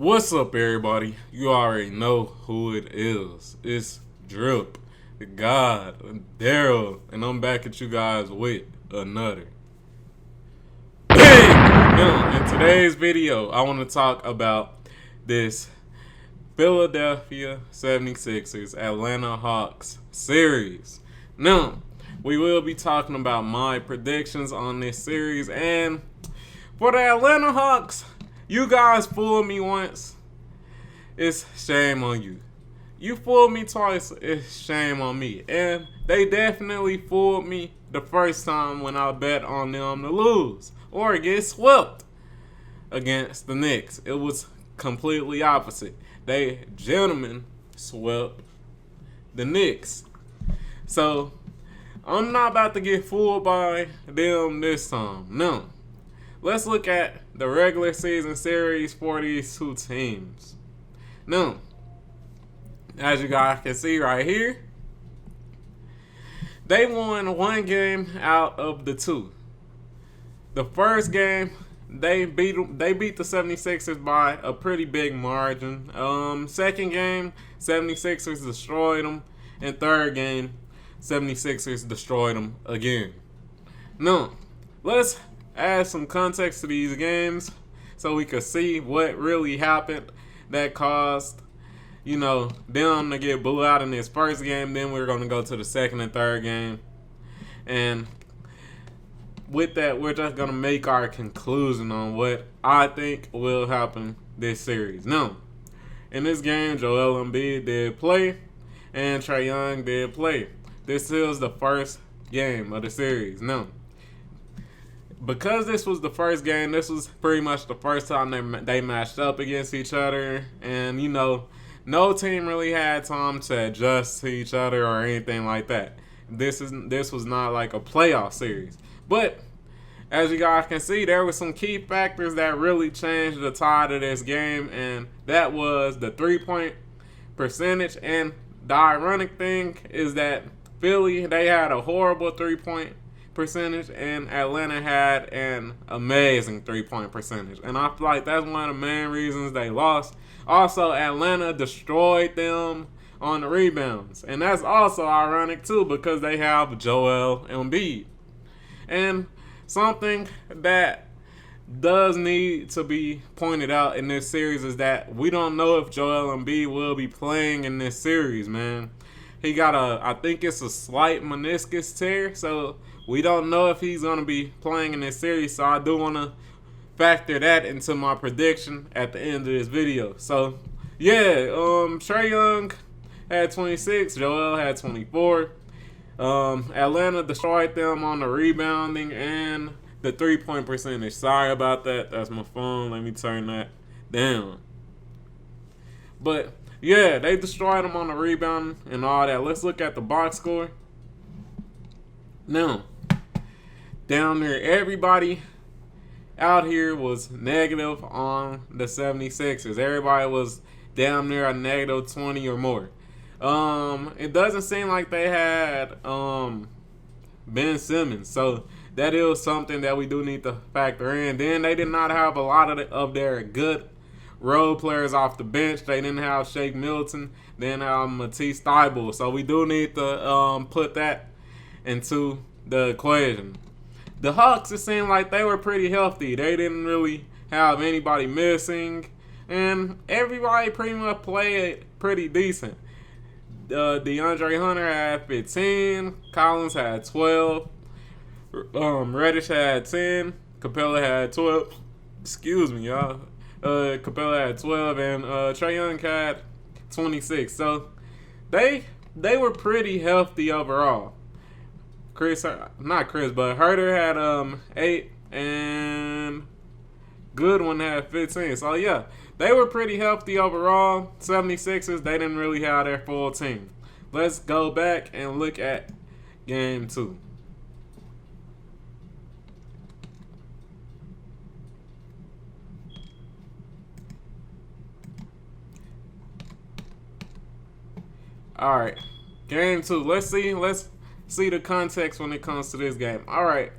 What's up, everybody? You already know who it is. It's Drip, Daryl, and I'm back at you guys with another big film. In today's video, I want to talk about this Philadelphia 76ers Atlanta Hawks series. Now, we will be talking about my predictions on this series, and for the Atlanta Hawks, you guys fooled me once. It's shame on you. You fooled me twice. It's shame on me. And they definitely fooled me the first time when I bet on them to lose or get swept against the Knicks. It was completely opposite. They gentlemen swept the Knicks. So I'm not about to get fooled by them this time. No. Let's look at the regular season series for these two teams. Now, as you guys can see right here, they won one game out of the two. The first game, they beat the 76ers by a pretty big margin. Second game, 76ers destroyed them. And third game, 76ers destroyed them again. Now, let's add some context to these games so we could see what really happened that caused, them to get blew out in this first game. Then we're going to go to the second and third game. And with that, we're just going to make our conclusion on what I think will happen this series. Now, in this game, Joel Embiid did play and Trae Young did play. This is the first game of the series. Now, because this was the first game, this was pretty much the first time they matched up against each other. And, no team really had time to adjust to each other or anything like that. This was not like a playoff series. But, as you guys can see, there were some key factors that really changed the tide of this game. And that was the three-point percentage. And the ironic thing is that Philly, they had a horrible three-point percentage, and Atlanta had an amazing three-point percentage. And I feel like that's one of the main reasons they lost. Also, Atlanta destroyed them on the rebounds. And that's also ironic, too, because they have Joel Embiid. And something that does need to be pointed out in this series is that we don't know if Joel Embiid will be playing in this series, man. He got I think it's a slight meniscus tear, so we don't know if he's going to be playing in this series. So I do want to factor that into my prediction at the end of this video. So, yeah, Trae Young had 26, Joel had 24. Atlanta destroyed them on the rebounding and the three-point percentage. Sorry about that. That's my phone. Let me turn that down. But yeah, they destroyed them on the rebound and all that. Let's look at the box score. Now, down there, everybody out here was negative on the 76ers. Everybody was down there a negative 20 or more. It doesn't seem like they had Ben Simmons. So that is something that we do need to factor in. Then they did not have a lot of their good role players off the bench. They didn't have Shake Milton. They didn't have Matisse Thybulle. So we do need to put that into the equation. The Hawks, it seemed like they were pretty healthy. They didn't really have anybody missing. And everybody pretty much played pretty decent. DeAndre Hunter had 15. Collins had 12. Reddish had 10. Capella had 12. Excuse me, y'all. Capella had 12, and Trae Young had 26. So they were pretty healthy overall. Herter had 8, and Goodwin had 15. So yeah, they were pretty healthy overall. 76ers, they didn't really have their full team. Let's go back and look at game 2. All right, game 2. Let's see the context when it comes to this game. All right,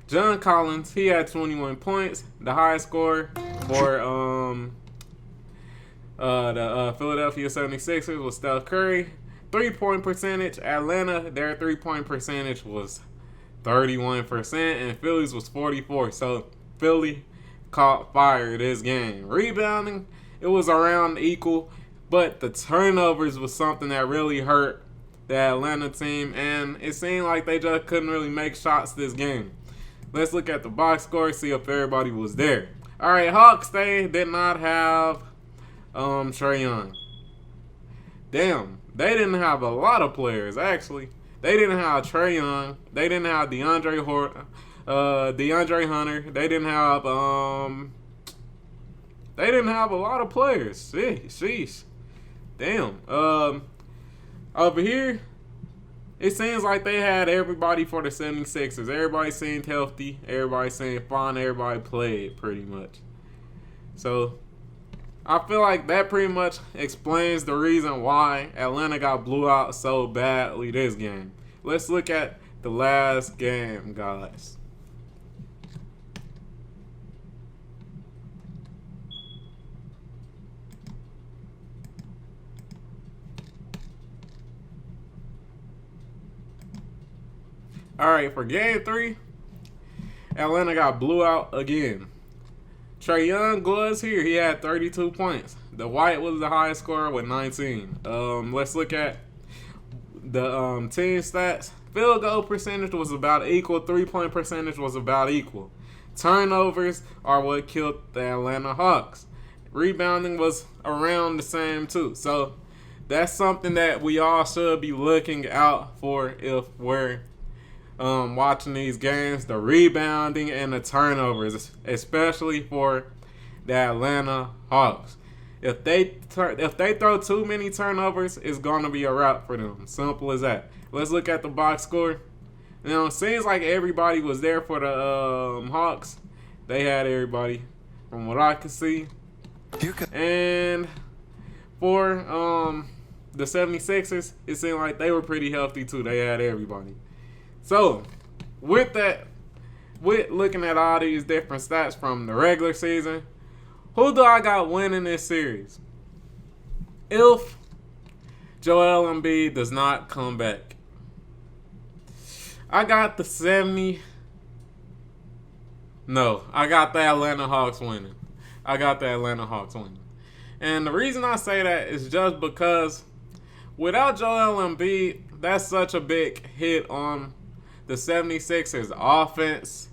John Collins, he had 21 points, the highest score for The Philadelphia 76ers was Steph Curry. 3-point percentage, Atlanta, their 3-point percentage was 31%, and Philly's was 44%. So Philly caught fire this game. Rebounding, it was around equal, but the turnovers was something that really hurt the Atlanta team, and it seemed like they just couldn't really make shots this game. Let's look at the box score, see if everybody was there. All right, Hawks, they did not have Trae Young. Damn, they didn't have a lot of players, actually. They didn't have Trae Young. They didn't have DeAndre Hunter. They didn't have a lot of players. Sheesh. Damn. Over here, it seems like they had everybody for the 76ers. Everybody seemed healthy. Everybody seemed fine. Everybody played pretty much. So I feel like that pretty much explains the reason why Atlanta got blew out so badly this game. Let's look at the last game, guys. All right, for game 3, Atlanta got blew out again. Trae Young was here. He had 32 points. The White was the highest scorer with 19. Let's look at the team stats. Field goal percentage was about equal. 3-point percentage was about equal. Turnovers are what killed the Atlanta Hawks. Rebounding was around the same too. So that's something that we all should be looking out for if we're watching these games. The rebounding and the turnovers, especially for the Atlanta Hawks. If they throw too many turnovers, it's gonna be a wrap for them. Simple as that. Let's look at the box score. Now it seems like everybody was there for the Hawks. They had everybody, from what I could see. And for the 76ers, it seemed like they were pretty healthy too. They had everybody. So, with that, with looking at all these different stats from the regular season, who do I got winning this series? If Joel Embiid does not come back, I got the Atlanta Hawks winning. And the reason I say that is just because without Joel Embiid, that's such a big hit on the 76ers offense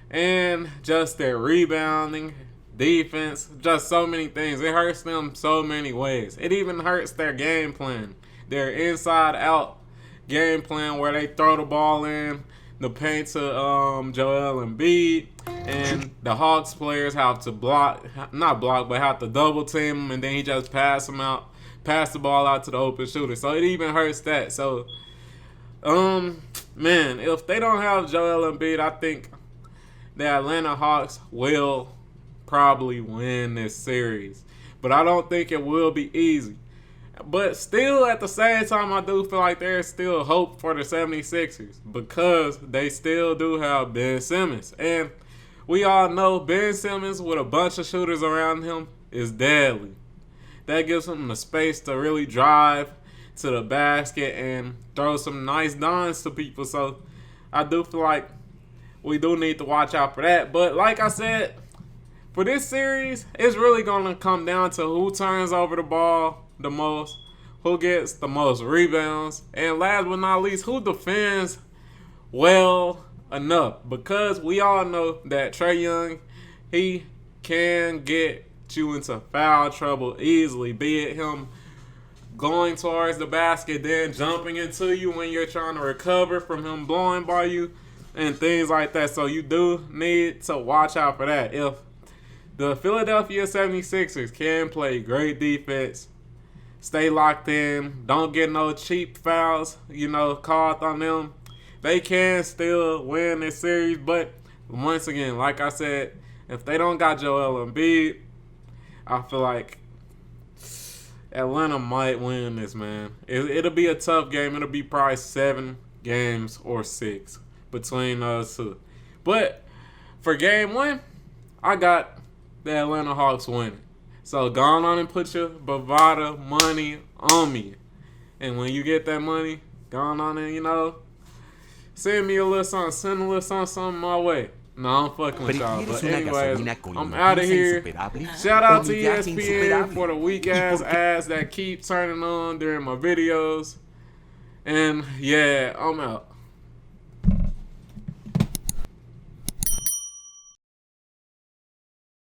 and just their rebounding, defense, just so many things. It hurts them so many ways. It even hurts their game plan, their inside out game plan where they throw the ball in the paint to Joel Embiid, and the Hawks players have to have to double team him, and then he just pass the ball out to the open shooter. So it even hurts that. So man, if they don't have Joel Embiid, I think the Atlanta Hawks will probably win this series. But I don't think it will be easy. But still, at the same time, I do feel like there's still hope for the 76ers because they still do have Ben Simmons. And we all know Ben Simmons with a bunch of shooters around him is deadly. That gives him the space to really drive to the basket and throw some nice dunks to people. So I do feel like we do need to watch out for that. But like I said, for this series, it's really going to come down to who turns over the ball the most, who gets the most rebounds, and last but not least, who defends well enough. Because we all know that Trae Young, he can get you into foul trouble easily, be it him going towards the basket, then jumping into you when you're trying to recover from him blowing by you, and things like that. So you do need to watch out for that. If the Philadelphia 76ers can play great defense, stay locked in, don't get no cheap fouls, called on them, they can still win this series. But once again, like I said, if they don't got Joel Embiid, I feel like Atlanta might win this, man. It'll be a tough game. It'll be probably 7 games or 6 between those two. But for game 1, I got the Atlanta Hawks winning. So go on and put your Bovada money on me. And when you get that money, go on and, you know, send me a little something. Send a little something my way. No, I'm fucking with y'all. But anyways, I'm out of here. Shout out to ESPN for the weak ass ads that keep turning on during my videos. And yeah, I'm out.